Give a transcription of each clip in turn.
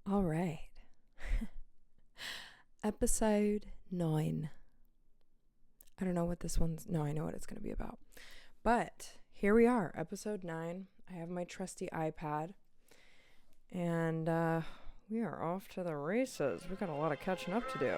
All right. Episode 9. I don't know what this one's... No, I know what it's going to be about. But here we are, episode 9. I have my trusty iPad. And we are off to the races. We've got a lot of catching up to do.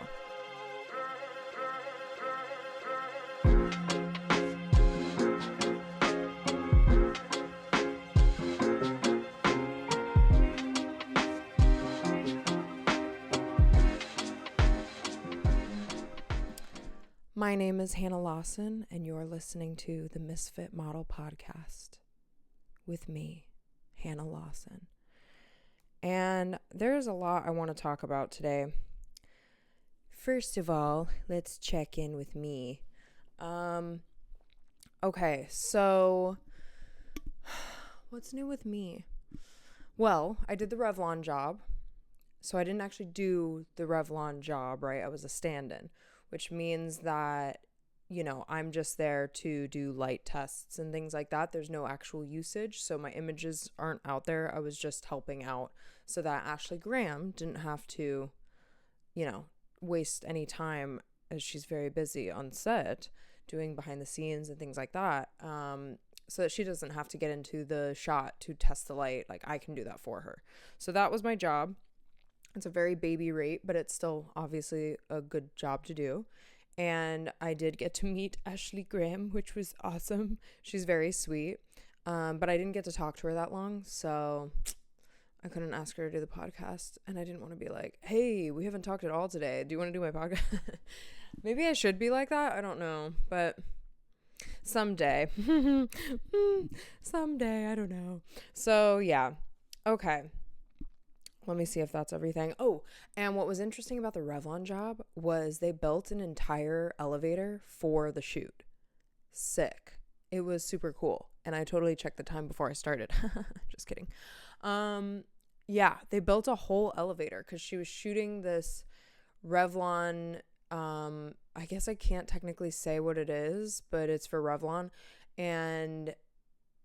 My name is Hannah Lawson, and you're listening to the Misfit Model Podcast with me, Hannah Lawson. And there's a lot I want to talk about today. First of all, let's check in with me. Okay, so what's new with me? Well, I did the Revlon job. So I didn't actually do the Revlon job, right? I was a stand-in, which means that, I'm just there to do light tests and things like that. There's no actual usage, so my images aren't out there. I was just helping out so that Ashley Graham didn't have to, waste any time, as she's very busy on set doing behind the scenes and things like that, so that she doesn't have to get into the shot to test the light. Like, I can do that for her. So that was my job. It's a very baby rate, but it's still obviously a good job to do. And I did get to meet Ashley Graham, which was awesome. She's very sweet. But I didn't get to talk to her that long, so I couldn't ask her to do the podcast. And I didn't want to be like, hey, we haven't talked at all today. Do you want to do my podcast? Maybe I should be like that. I don't know. But someday. Someday. I don't know. So, yeah. Okay. Let me see if that's everything. Oh, and what was interesting about the Revlon job was they built an entire elevator for the shoot. Sick. It was super cool. And I totally checked the time before I started. Just kidding. Yeah, they built a whole elevator because she was shooting this Revlon. I guess I can't technically say what it is, but it's for Revlon. And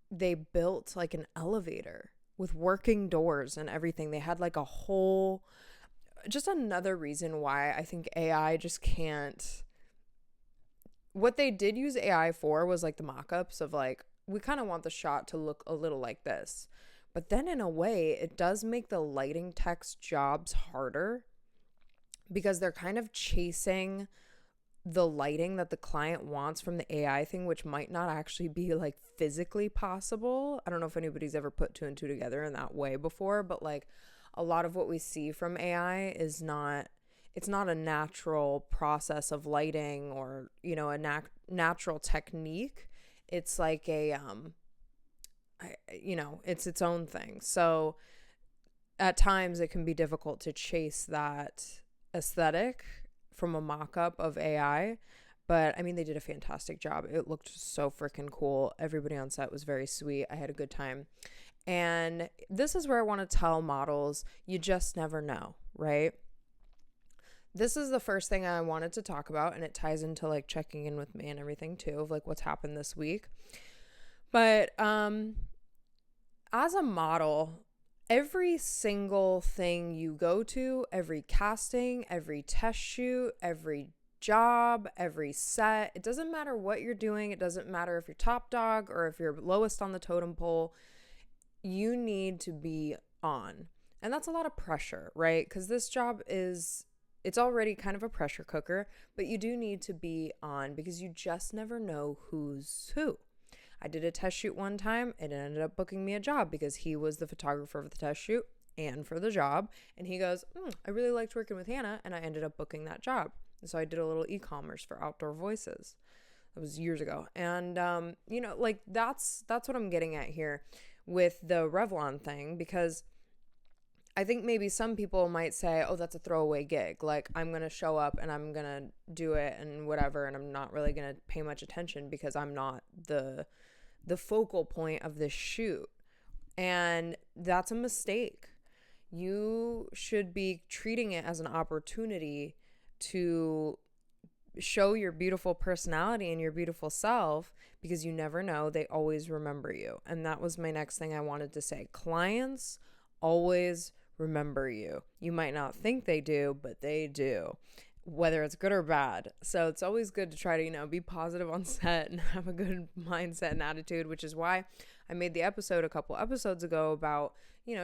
they built like an elevator with working doors and everything. They had like a whole, just another reason why I think AI just can't. What they did use AI for was like the mock-ups of like, we kind of want the shot to look a little like this. But then in a way, it does make the lighting tech's jobs harder because they're kind of chasing the lighting that the client wants from the AI thing, which might not actually be like physically possible. I don't know if anybody's ever put 2 and 2 together in that way before, but like a lot of what we see from AI is it's not a natural process of lighting or, a natural technique. It's like it's its own thing. So at times it can be difficult to chase that aesthetic from a mock-up of AI, but I mean, they did a fantastic job. It looked so freaking cool. Everybody on set was very sweet. I had a good time. And this is where I want to tell models, you just never know, right? This is the first thing I wanted to talk about, and it ties into like checking in with me and everything too, of like what's happened this week. But as a model, every single thing you go to, every casting, every test shoot, every job, every set, it doesn't matter what you're doing. It doesn't matter if you're top dog or if you're lowest on the totem pole. You need to be on. And that's a lot of pressure, right? Because this job it's already kind of a pressure cooker, but you do need to be on because you just never know who's who. I did a test shoot one time and it ended up booking me a job because he was the photographer for the test shoot and for the job. And he goes, I really liked working with Hannah, and I ended up booking that job. And so I did a little e-commerce for Outdoor Voices. That was years ago. And, like that's what I'm getting at here with the Revlon thing, because I think maybe some people might say, oh, that's a throwaway gig. Like, I'm going to show up and I'm going to do it and whatever, and I'm not really going to pay much attention because I'm not the focal point of this shoot. And that's a mistake. You should be treating it as an opportunity to show your beautiful personality and your beautiful self, because you never know, they always remember you. And that was my next thing I wanted to say. Clients always remember you. You might not think they do, but they do, whether it's good or bad. So it's always good to try to, be positive on set and have a good mindset and attitude, which is why I made the episode a couple episodes ago about,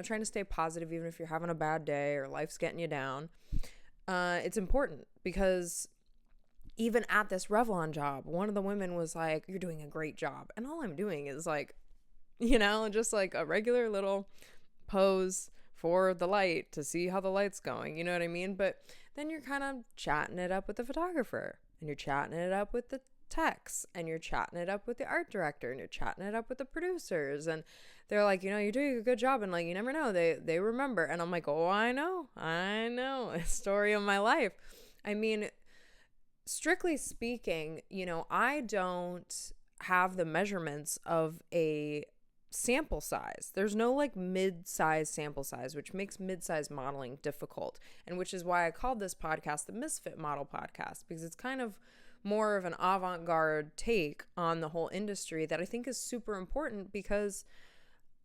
trying to stay positive even if you're having a bad day or life's getting you down. It's important because even at this Revlon job, one of the women was like, "You're doing a great job." And all I'm doing is like, just like a regular little pose for the light to see how the light's going. You know what I mean? But then you're kind of chatting it up with the photographer, and you're chatting it up with the techs, and you're chatting it up with the art director, and you're chatting it up with the producers. And they're like, you're doing a good job. And like, you never know, they remember. And I'm like, oh, I know. A story of my life. I mean, strictly speaking, I don't have the measurements of a sample size. There's no like mid-size sample size, which makes mid-size modeling difficult, and which is why I called this podcast the Misfit Model Podcast, because it's kind of more of an avant-garde take on the whole industry that I think is super important, because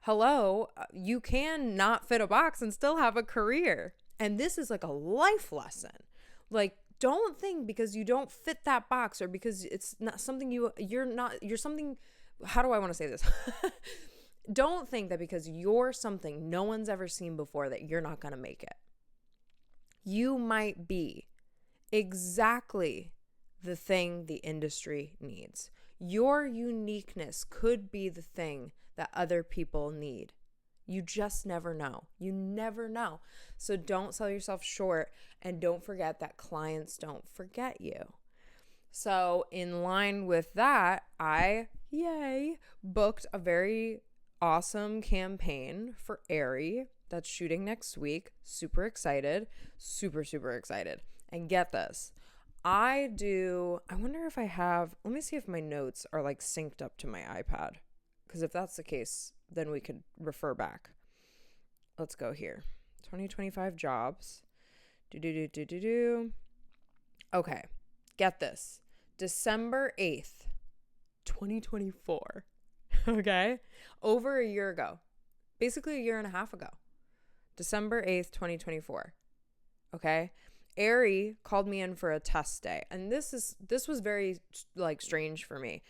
hello, you can not fit a box and still have a career. And this is like a life lesson. Like, don't think because you don't fit that box, or because it's not something you're something, how do I want to say this? Don't think that because you're something no one's ever seen before that you're not going to make it. You might be exactly the thing the industry needs. Your uniqueness could be the thing that other people need. You just never know. You never know. So don't sell yourself short, and don't forget that clients don't forget you. So in line with that, I, booked a very awesome campaign for Aerie that's shooting next week. Super excited. Super, super excited. And get this. I wonder if I have, let me see if my notes are like synced up to my iPad. Because if that's the case, then we could refer back. Let's go here. 2025 jobs. Okay. Get this. December 8th, 2024. Okay. Over a year ago. Basically a year and a half ago. December 8th, 2024. Okay. Aerie called me in for a test day. And this was very like strange for me.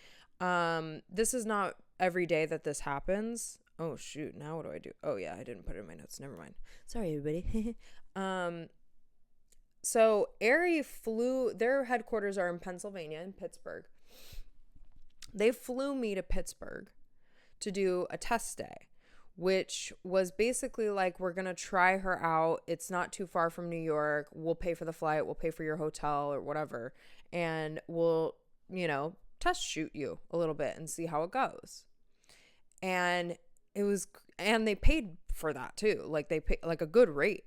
This is not every day that this happens. Oh shoot, now what do I do? Oh yeah, I didn't put it in my notes. Never mind. Sorry everybody. So Aerie flew, their headquarters are in Pennsylvania, in Pittsburgh. They flew me to Pittsburgh to do a test day, which was basically like, we're going to try her out. It's not too far from New York. We'll pay for the flight. We'll pay for your hotel or whatever. And we'll, test shoot you a little bit and see how it goes. And they paid for that too. Like they paid like a good rate.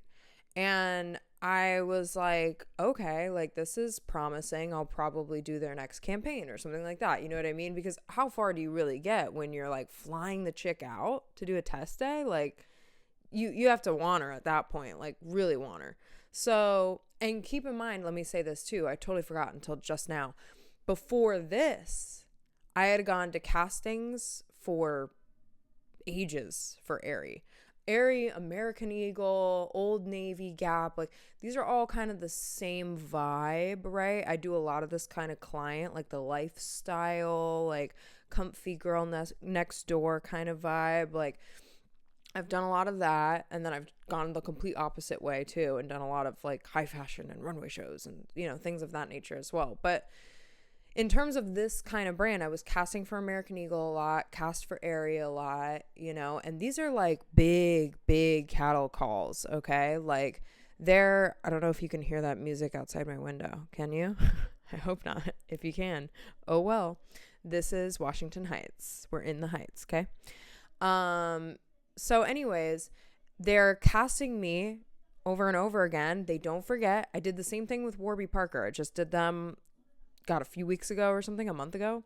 And I was like, okay, like this is promising. I'll probably do their next campaign or something like that. You know what I mean? Because how far do you really get when you're like flying the chick out to do a test day? Like you have to want her at that point, like really want her. So, and keep in mind, let me say this too. I totally forgot until just now. Before this, I had gone to castings for ages for Aerie, American Eagle, Old Navy, Gap. Like these are all kind of the same vibe, right? I do a lot of this kind of client, like the lifestyle, like comfy girl next door kind of vibe. Like I've done a lot of that, and then I've gone the complete opposite way too, and done a lot of like high fashion and runway shows and things of that nature as well. But in terms of this kind of brand, I was casting for American Eagle a lot, cast for Aerie a lot, and these are like big, big cattle calls, okay? Like I don't know if you can hear that music outside my window. Can you? I hope not. If you can, oh well. This is Washington Heights. We're in the Heights, okay? So anyways, they're casting me over and over again. They don't forget. I did the same thing with Warby Parker. I just did them a few weeks ago or something, a month ago.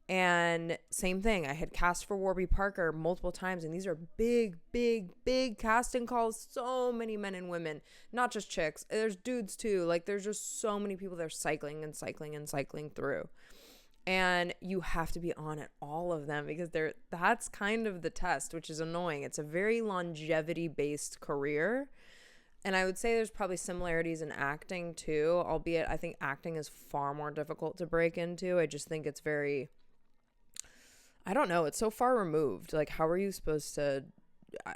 And same thing. I had cast for Warby Parker multiple times, and these are big, big, big casting calls. So many men and women, not just chicks. There's dudes too. Like there's just so many people they're cycling through. And you have to be on at all of them because that's kind of the test, which is annoying. It's a very longevity based career. And I would say there's probably similarities in acting too, albeit I think acting is far more difficult to break into. I just think it's very, I don't know, it's so far removed. Like, how are you supposed to,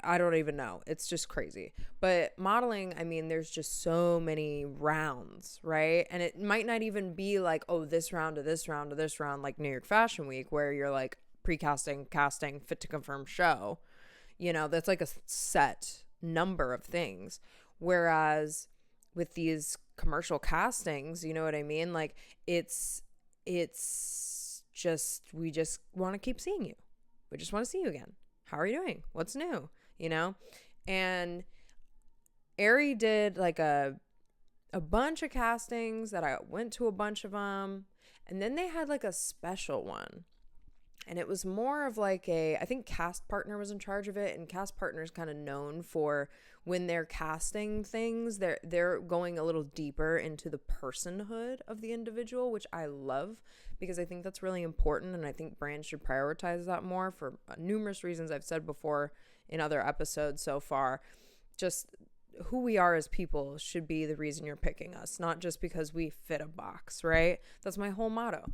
I don't even know. It's just crazy. But modeling, I mean, there's just so many rounds, right? And it might not even be like, oh, this round to this round to this round, like New York Fashion Week, where you're like pre-casting, casting, fit to confirm show. That's like a set number of things. Whereas with these commercial castings, you know what I mean? Like it's just, we just want to keep seeing you. We just want to see you again. How are you doing? What's new? And Ari did like a bunch of castings that I went to a bunch of them. And then they had like a special one. And it was more of like I think Cast Partner was in charge of it. And Cast Partner is kind of known for when they're casting things, they're going a little deeper into the personhood of the individual, which I love because I think that's really important. And I think brands should prioritize that more for numerous reasons I've said before in other episodes so far. Just who we are as people should be the reason you're picking us, not just because we fit a box, right? That's my whole motto.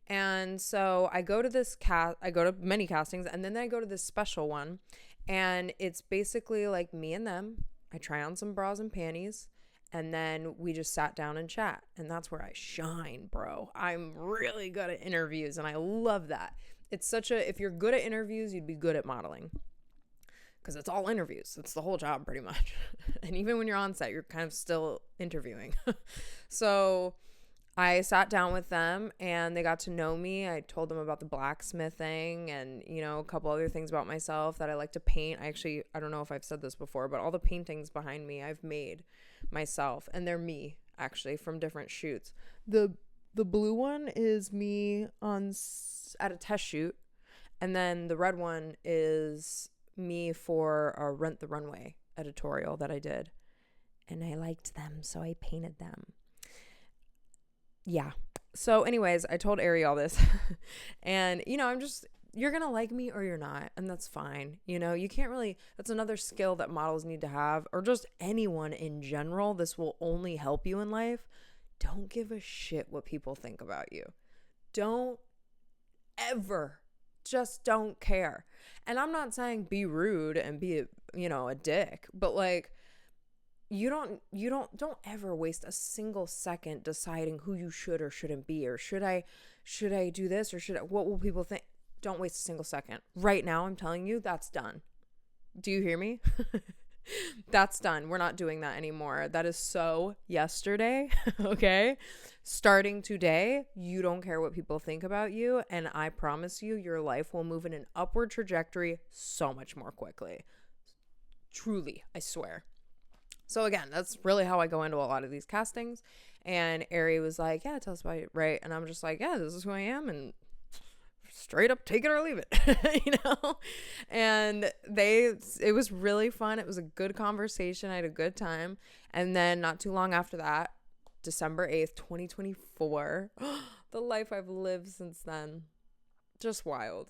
And so I go to I go to many castings, and then I go to this special one, and it's basically like me and them. I try on some bras and panties, and then we just sat down and chat, and that's where I shine, bro. I'm really good at interviews, and I love that. It's if you're good at interviews, you'd be good at modeling, because it's all interviews. It's the whole job pretty much. And even when you're on set, you're kind of still interviewing. So I sat down with them and they got to know me. I told them about the blacksmithing and, a couple other things about myself that I like to paint. I don't know if I've said this before, but all the paintings behind me I've made myself, and they're me actually from different shoots. The blue one is me at a test shoot, and then the red one is me for a Rent the Runway editorial that I did, and I liked them, so I painted them. Yeah. So anyways, I told Ari all this and, you're going to like me or you're not. And that's fine. You can't really, that's another skill that models need to have, or just anyone in general. This will only help you in life. Don't give a shit what people think about you. Don't ever, just don't care. And I'm not saying be rude and be, a dick, but like, don't ever waste a single second deciding who you should or shouldn't be, or should I do this, or what will people think? Don't waste a single second. Right now, I'm telling you, that's done. Do you hear me? That's done. We're not doing that anymore. That is so yesterday. Okay. Starting today, you don't care what people think about you. And I promise you, your life will move in an upward trajectory so much more quickly. Truly, I swear. So again, that's really how I go into a lot of these castings. And Ari was like, yeah, tell us about it, right? And I'm just like, yeah, this is who I am, and straight up take it or leave it, And it was really fun. It was a good conversation. I had a good time. And then not too long after that, December 8th, 2024, the life I've lived since then. Just wild.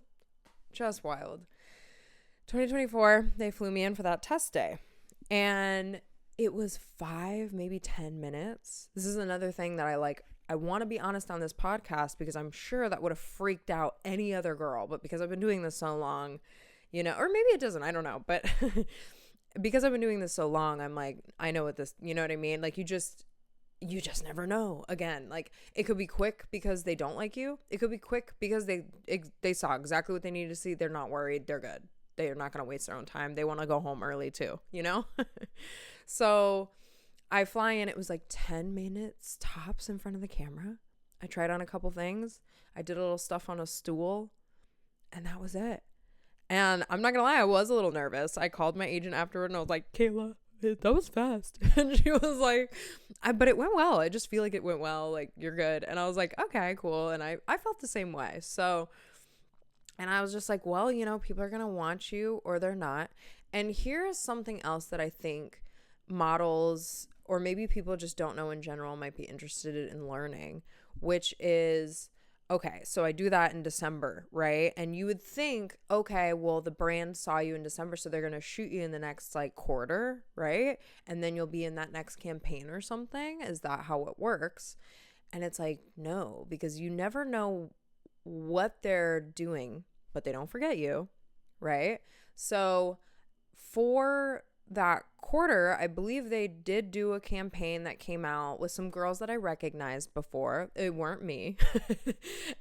2024, they flew me in for that test day. And it was 5, maybe 10 minutes. This is another thing that I want to be honest on this podcast, because I'm sure that would have freaked out any other girl. But because I've been doing this so long, or maybe it doesn't, I don't know. But because I've been doing this so long, I'm like, I know what this, you know what I mean? Like you just never know. Again, like it could be quick because they don't like you. It could be quick because they saw exactly what they needed to see. They're not worried. They're good. They are not going to waste their own time. They want to go home early too, So I fly in. It was like 10 minutes tops in front of the camera. I tried on a couple things. I did a little stuff on a stool, and that was it. And I'm not going to lie, I was a little nervous. I called my agent afterward and I was like, Kayla, that was fast. And she was like, but it went well. I just feel like it went well. Like, you're good. And I was like, okay, cool. And I felt the same way. So, and I was just like, well, people are going to want you or they're not. And here is something else that I think models, or maybe people just don't know in general, might be interested in learning, which is Okay, so I do that in December, right? And you would think, okay, well, the brand saw you in December, so they're going to shoot you in the next like quarter, right? And then you'll be in that next campaign or something. Is that how it works? And it's like, no, because you never know what they're doing, but they don't forget you, right? So for that quarter, I believe they did do a campaign that came out with some girls that I recognized before. It weren't me.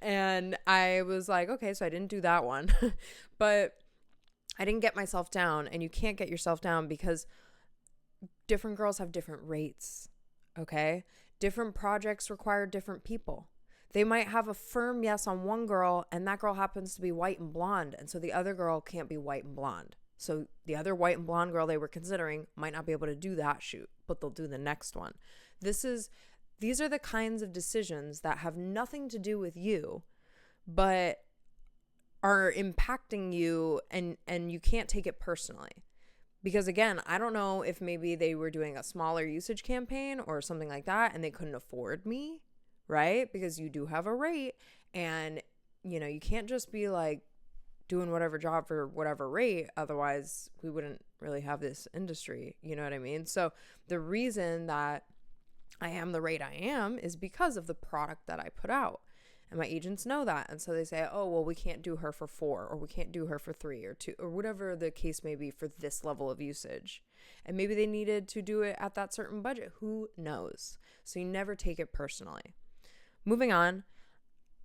And I was like, okay, so I didn't do that one. But I didn't get myself down, and you can't get yourself down because different girls have different rates, okay? Different projects require different people. They might have a firm yes on one girl, and that girl happens to be white and blonde, and so the other girl can't be white and blonde. So the other white and blonde girl they were considering might not be able to do that shoot, but they'll do the next one. These are the kinds of decisions that have nothing to do with you, but are impacting you, and you can't take it personally. Because again, I don't know if maybe they were doing a smaller usage campaign or something like that and they couldn't afford me, right? Because you do have a rate, and you can't just be like doing whatever job for whatever rate. Otherwise, we wouldn't really have this industry. You know what I mean? So the reason that I am the rate I am is because of the product that I put out. And my agents know that. And so they say, oh, well, we can't do her for 4, or we can't do her for 3 or 2, or whatever the case may be for this level of usage. And maybe they needed to do it at that certain budget. Who knows? So you never take it personally. Moving on,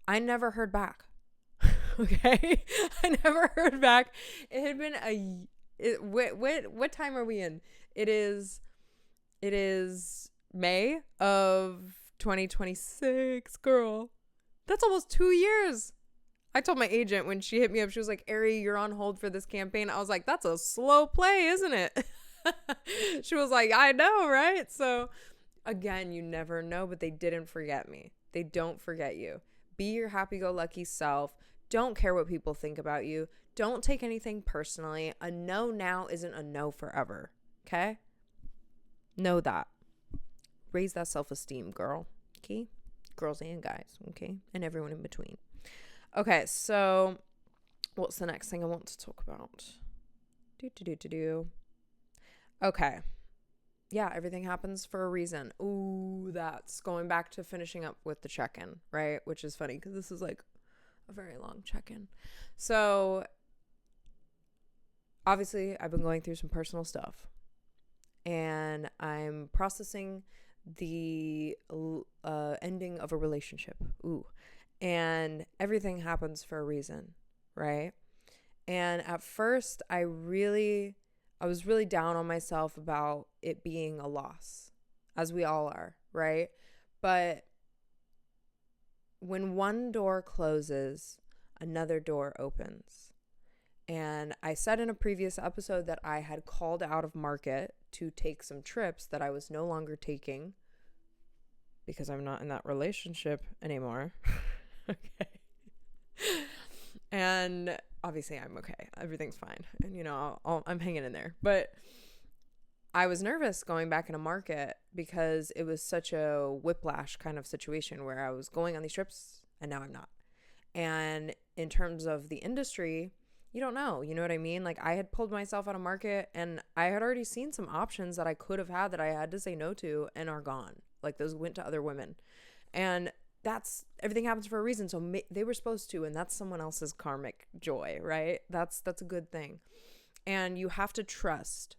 I never heard back. Okay? I never heard back. It had been what time are we in? It is May of 2026, girl. That's almost 2 years. I told my agent when she hit me up, she was like, Ari, you're on hold for this campaign. I was like, that's a slow play, isn't it? She was like, I know, right? So again, you never know, but they didn't forget me. They don't forget you. Be your happy-go-lucky self. Don't care what people think about you. Don't take anything personally. A no now isn't a no forever. Okay? Know that. Raise that self-esteem, girl. Okay? Girls and guys, okay? And everyone in between. Okay, so what's the next thing I want to talk about? Okay. Yeah, everything happens for a reason. Ooh, that's going back to finishing up with the check-in, right? Which is funny because this is like a very long check-in. So obviously, I've been going through some personal stuff, and I'm processing the ending of a relationship. Ooh. And everything happens for a reason, right? And at first, I was really down on myself about it being a loss, as we all are, right? But when one door closes, another door opens. And I said in a previous episode that I had called out of market to take some trips that I was no longer taking because I'm not in that relationship anymore. Okay. And obviously I'm okay. Everything's fine. And, I'm hanging in there. But I was nervous going back in a market because it was such a whiplash kind of situation where I was going on these trips and now I'm not. And in terms of the industry, you don't know. You know what I mean? Like, I had pulled myself out of market and I had already seen some options that I could have had that I had to say no to and are gone. Like, those went to other women. And that's, everything happens for a reason. So they were supposed to, and that's someone else's karmic joy, right? That's a good thing. And you have to trust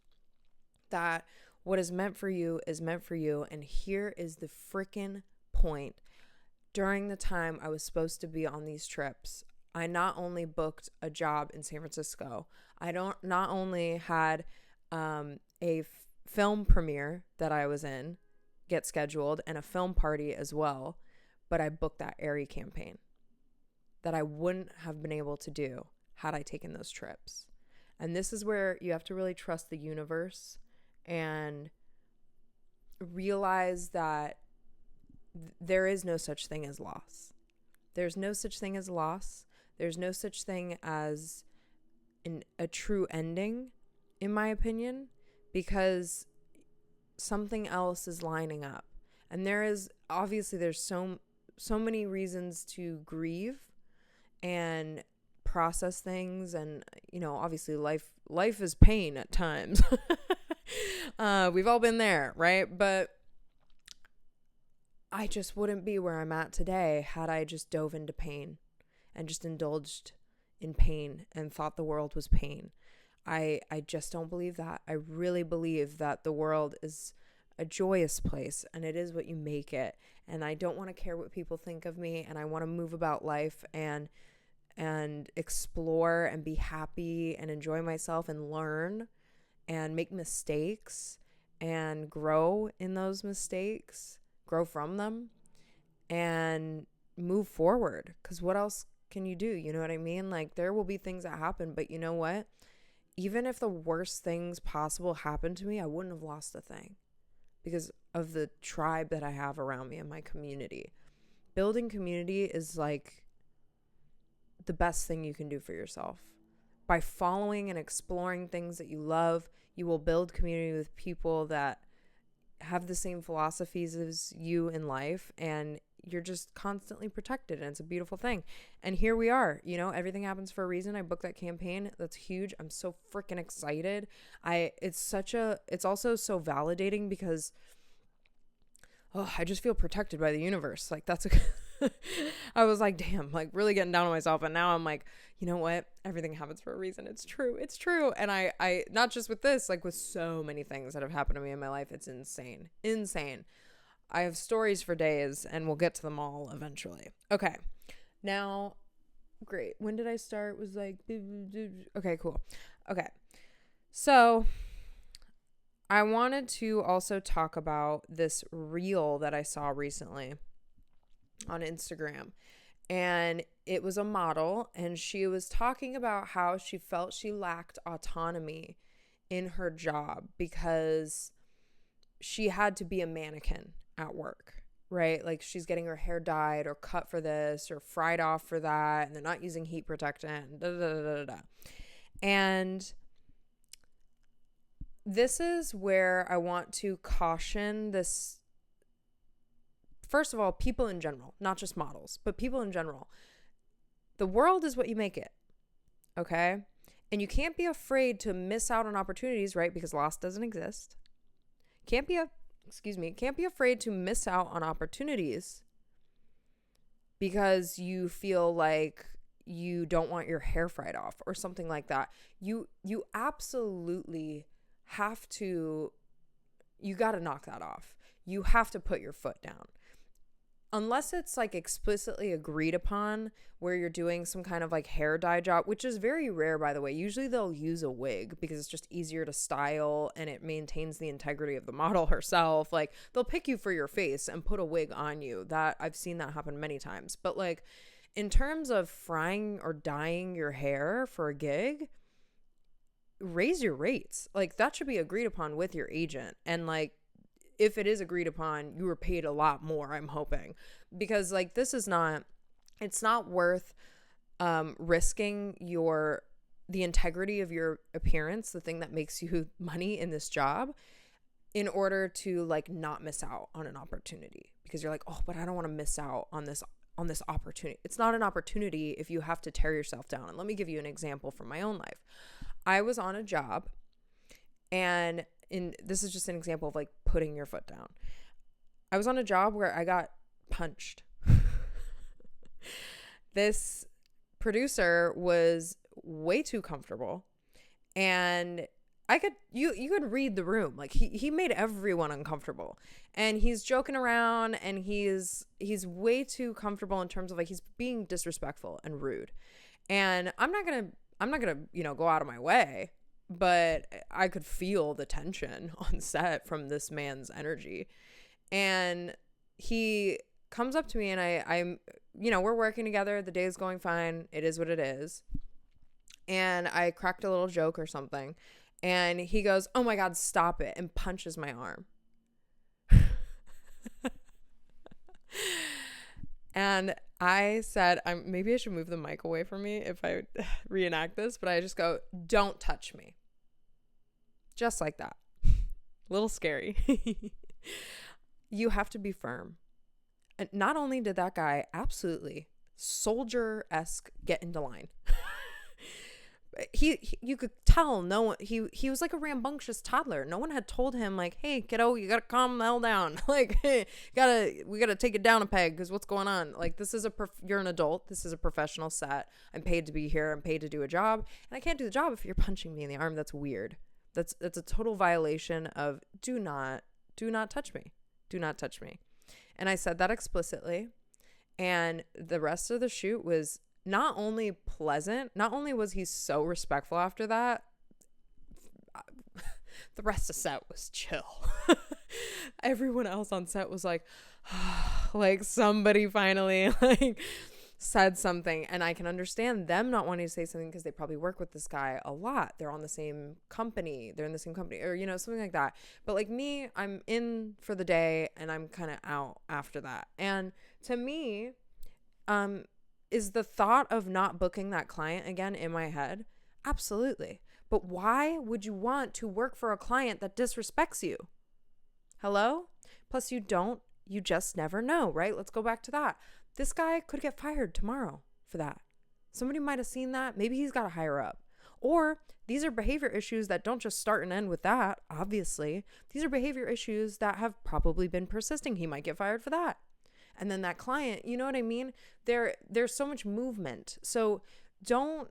that what is meant for you is meant for you. And here is the freaking point. During the time I was supposed to be on these trips, I not only booked a job in San Francisco, not only had a film premiere that I was in get scheduled and a film party as well, but I booked that Aerie campaign that I wouldn't have been able to do had I taken those trips. And this is where you have to really trust the universe and realize that there is no such thing as loss. There's no such thing as loss. There's no such thing as a true ending, in my opinion, because something else is lining up. And there's so many reasons to grieve and process things. And, you know, obviously life is pain at times. We've all been there, right? But I just wouldn't be where I'm at today had I just dove into pain and just indulged in pain and thought the world was pain. I just don't believe that. I really believe that the world is a joyous place, and it is what you make it. And I don't want to care what people think of me, and I want to move about life and explore and be happy and enjoy myself and learn and make mistakes and grow in those mistakes, grow from them, and move forward. Because what else can you do? You know what I mean? Like, there will be things that happen, but you know what? Even if the worst things possible happened to me, I wouldn't have lost a thing because of the tribe that I have around me and my community. Building community is like the best thing you can do for yourself. By following and exploring things that you love, you will build community with people that have the same philosophies as you in life, and you're just constantly protected, and it's a beautiful thing. And here we are, you know, everything happens for a reason. I booked that campaign. That's huge. I'm so freaking excited. It's also so validating because I just feel protected by the universe. Like, that's I was like, damn, like really getting down on myself. And now I'm like, you know what? Everything happens for a reason. It's true. It's true. And I not just with this, like with so many things that have happened to me in my life. It's insane. I have stories for days, and we'll get to them all eventually. Okay. Now, great. When did I start? Was like, okay, cool. Okay. So I wanted to also talk about this reel that I saw recently on Instagram. And it was a model, and she was talking about how she felt she lacked autonomy in her job because she had to be a mannequin at work, right? Like, she's getting her hair dyed or cut for this or fried off for that, and they're not using heat protectant, da, da, da, da, da. And this is where I want to caution this. First of all, people in general, not just models, but people in general. The world is what you make it, okay? And you can't be afraid to miss out on opportunities, right? Because loss doesn't exist. Can't be afraid to miss out on opportunities because you feel like you don't want your hair fried off or something like that. You absolutely have to, you got to knock that off. You have to put your foot down. Unless it's like explicitly agreed upon where you're doing some kind of like hair dye job, which is very rare, by the way. Usually they'll use a wig because it's just easier to style and it maintains the integrity of the model herself. Like, they'll pick you for your face and put a wig on you. That I've seen that happen many times. But like, in terms of frying or dyeing your hair for a gig, raise your rates. Like, that should be agreed upon with your agent. And like, if it is agreed upon, you were paid a lot more, I'm hoping, because like, it's not worth risking the integrity of your appearance, the thing that makes you money in this job, in order to like not miss out on an opportunity, because you're like, oh, but I don't want to miss out on this opportunity. It's not an opportunity if you have to tear yourself down. And let me give you an example from my own life. I was on a job, and this is just an example of like putting your foot down. I was on a job where I got punched. This producer was way too comfortable, and you could read the room. Like, he made everyone uncomfortable, and he's joking around, and he's way too comfortable in terms of like, he's being disrespectful and rude. And I'm not gonna, go out of my way, but I could feel the tension on set from this man's energy. And he comes up to me, and I'm we're working together. The day's going fine. It is what it is. And I cracked a little joke or something. And he goes, "Oh my God, stop it," and punches my arm. And I said, maybe I should move the mic away from me if I reenact this, but I just go, "Don't touch me." Just like that. A little scary. You have to be firm. And not only did that guy absolutely soldier-esque get into line, he you could tell no one, he was like a rambunctious toddler. No one had told him like, hey kiddo, you gotta calm the hell down. Like, hey, we gotta take it down a peg, because what's going on? Like, this is you're an adult, this is a professional set, I'm paid to be here, I'm paid to do a job, and I can't do the job if you're punching me in the arm. That's weird. That's a total violation of do not touch me, do not touch me. And I said that explicitly, and the rest of the shoot was not only pleasant, not only was he so respectful after that, the rest of set was chill. Everyone else on set was like, like somebody finally like said something. And I can understand them not wanting to say something because they probably work with this guy a lot. They're on the same company. They're in the same company, or, you know, something like that. But like me, I'm in for the day and I'm kind of out after that. And to me, is the thought of not booking that client again in my head? Absolutely. But why would you want to work for a client that disrespects you? Hello? Plus you just never know, right? Let's go back to that. This guy could get fired tomorrow for that. Somebody might have seen that. Maybe he's got to hire up. Or these are behavior issues that don't just start and end with that, obviously. These are behavior issues that have probably been persisting. He might get fired for that. And then that client, you know what I mean? There's so much movement. So don't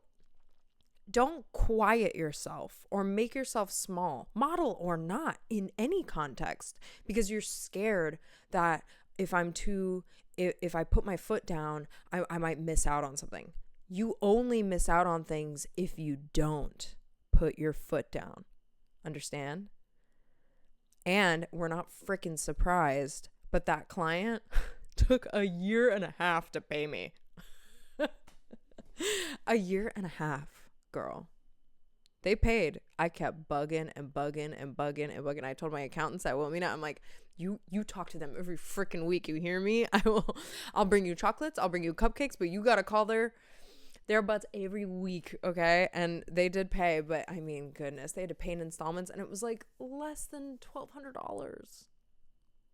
quiet yourself or make yourself small, model or not, in any context, because you're scared that if I put my foot down, I might miss out on something. You only miss out on things if you don't put your foot down. Understand? And we're not freaking surprised, but that client took 1.5 years to pay me. 1.5 years, girl. They paid. I kept bugging and bugging and bugging and bugging. I told my accountants that want me now. I'm like, you talk to them every freaking week. You hear me? I'll bring you chocolates. I'll bring you cupcakes, but you gotta call their butts every week, okay? And they did pay, but I mean, goodness, they had to pay in installments, and it was like less than $1,200.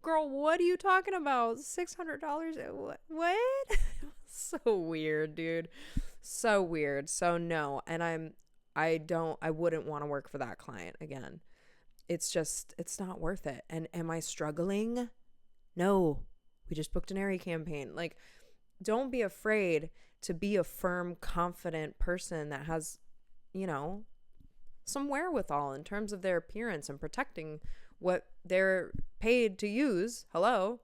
Girl, what are you talking about? $600? What? So weird, dude. So weird. So no. And I wouldn't want to work for that client again. It's not worth it. And am I struggling? No. We just booked an Airy campaign. Like, don't be afraid to be a firm, confident person that has, you know, some wherewithal in terms of their appearance and protecting what they're paid to use. Hello.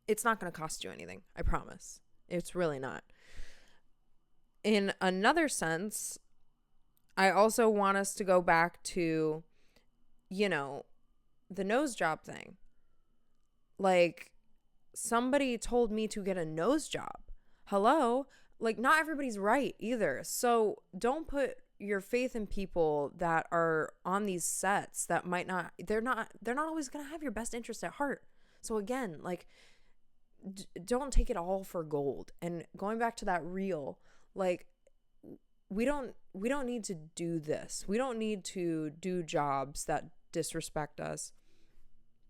It's not going to cost you anything. I promise. It's really not. In another sense, I also want us to go back to, you know, the nose job thing. Like, somebody told me to get a nose job. Hello? Like, not everybody's right either. So don't put your faith in people that are on these sets that might not, they're not always going to have your best interest at heart. So again, like, don't take it all for gold. And going back to that reel, like, we don't need to do this. We don't need to do jobs that disrespect us,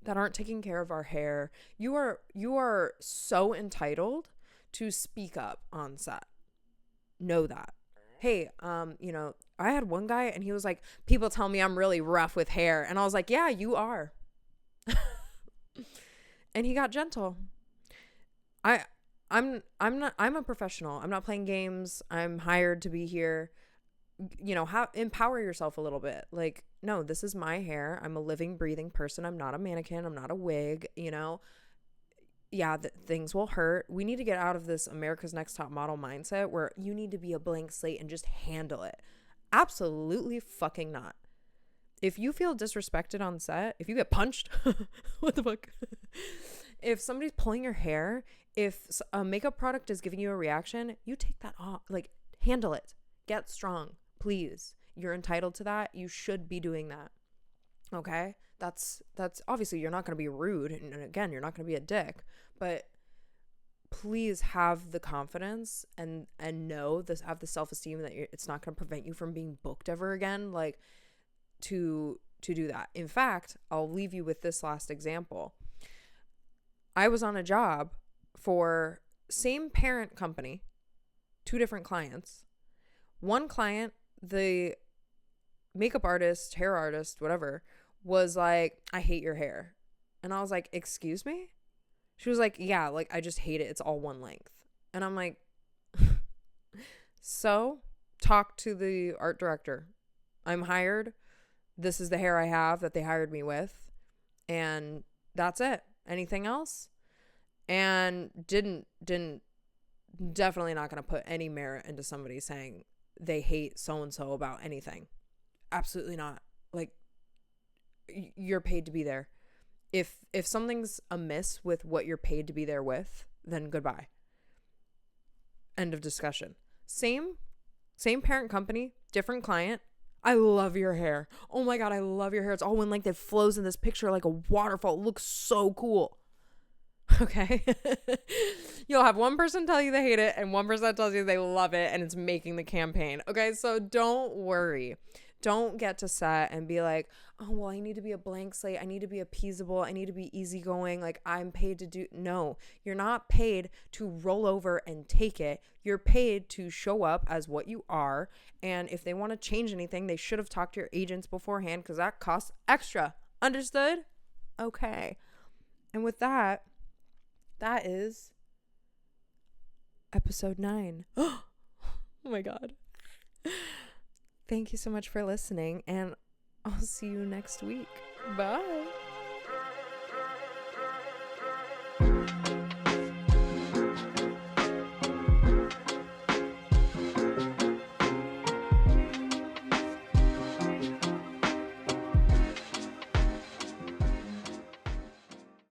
that aren't taking care of our hair. You are so entitled to speak up on set. Know that. Hey, you know, I had one guy and he was like, people tell me I'm really rough with hair. And I was like, yeah, you are. And he got gentle. I'm a professional. I'm not playing games. I'm hired to be here. You know, empower yourself a little bit. Like, no, this is my hair. I'm a living, breathing person. I'm not a mannequin. I'm not a wig, you know. Yeah, things will hurt. We need to get out of this America's Next Top Model mindset where you need to be a blank slate and just handle it. Absolutely fucking not. If you feel disrespected on set, if you get punched, what the fuck? If somebody's pulling your hair, if a makeup product is giving you a reaction, you take that off. Like, handle it. Get strong, please. You're entitled to that. You should be doing that. Okay? That's obviously, you're not going to be rude. And again, you're not going to be a dick. But please have the confidence and know this, have the self-esteem that it's not going to prevent you from being booked ever again. Like, to do that. In fact, I'll leave you with this last example. I was on a job for same parent company, 2 different clients. One client, the makeup artist, hair artist, whatever, was like, I hate your hair. And I was like, excuse me? She was like, yeah, like, I just hate it. It's all one length. And I'm like, so talk to the art director. I'm hired. This is the hair I have that they hired me with. And that's it. Anything else? And definitely not going to put any merit into somebody saying they hate so-and-so about anything. Absolutely not. Like, you're paid to be there. If something's amiss with what you're paid to be there with, then goodbye. End of discussion. Same parent company, different client. I love your hair. Oh my God, I love your hair. It's all one length. It flows in this picture like a waterfall. It looks so cool. Okay. You'll have one person tell you they hate it and one person that tells you they love it, and it's making the campaign. Okay. So don't worry. Don't get to set and be like, oh, well, I need to be a blank slate. I need to be appeasable. I need to be easygoing. Like, I'm paid to do. No, you're not paid to roll over and take it. You're paid to show up as what you are. And if they want to change anything, they should have talked to your agents beforehand, because that costs extra. Understood? Okay. And with that, that is episode 9. Oh my God. Thank you so much for listening, and I'll see you next week. Bye.